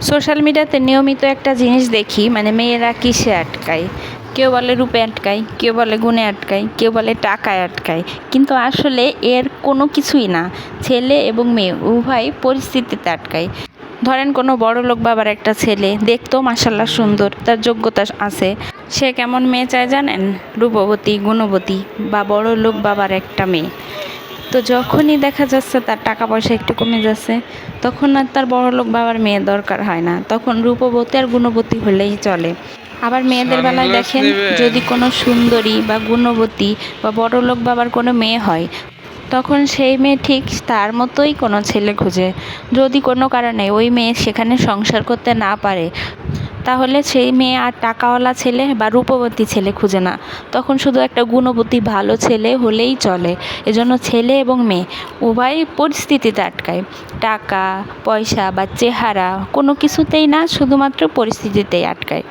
Social মিডিয়াতে নিয়মিত একটা জিনিস দেখি, মানে মেয়েরা কিসে আটকায়। কেউ বলে রূপে আটকায়, কেউ বলে গুণে আটকায়, কেউ বলে টাকায় আটকায়, কিন্তু আসলে এর কোনো কিছুই না। ছেলে এবং মেয়ে উভয় পরিস্থিতিতে আটকায়। ধরেন কোনো বড়লোক বাবার একটা ছেলে, দেখতেও মাশাআল্লাহ সুন্দর, তার যোগ্যতা আছে, সে কেমন মেয়ে চায় জানেন? রূপবতী, গুণবতী বা বড়লোক বাবার একটা মেয়ে। তো যখনই দেখা যাচ্ছে তার টাকা পয়সা একটু কমে যাচ্ছে, তখন আর তার বড়লোক বাবার মেয়ে দরকার হয় না, তখন রূপবতী আর গুণবতী হলেই চলে। আবার মেয়েদের বেলায় সানগ্লাস দেখেন, নেবেন? যদি কোনো সুন্দরী বা গুণবতী বা বড়লোক বাবার কোনো মেয়ে হয়, তখন সেই মেয়ে ঠিক তার মতোই কোনো ছেলে খুঁজে। যদি কোনো কারণে ওই মেয়ে সেখানে সংসার করতে না পারে, তাহলে সেই মেয়ে আর টাকাওয়ালা ছেলে বা রূপবতী ছেলে খুঁজে না, তখন শুধু একটা গুণবতী ভালো ছেলে হলেই চলে। এজন্য ছেলে এবং মেয়ে উভয় পরিস্থিতিতে আটকায়। টাকা পয়সা বা চেহারা কোনো কিছুতেই না, শুধুমাত্র পরিস্থিতিতেই আটকায়।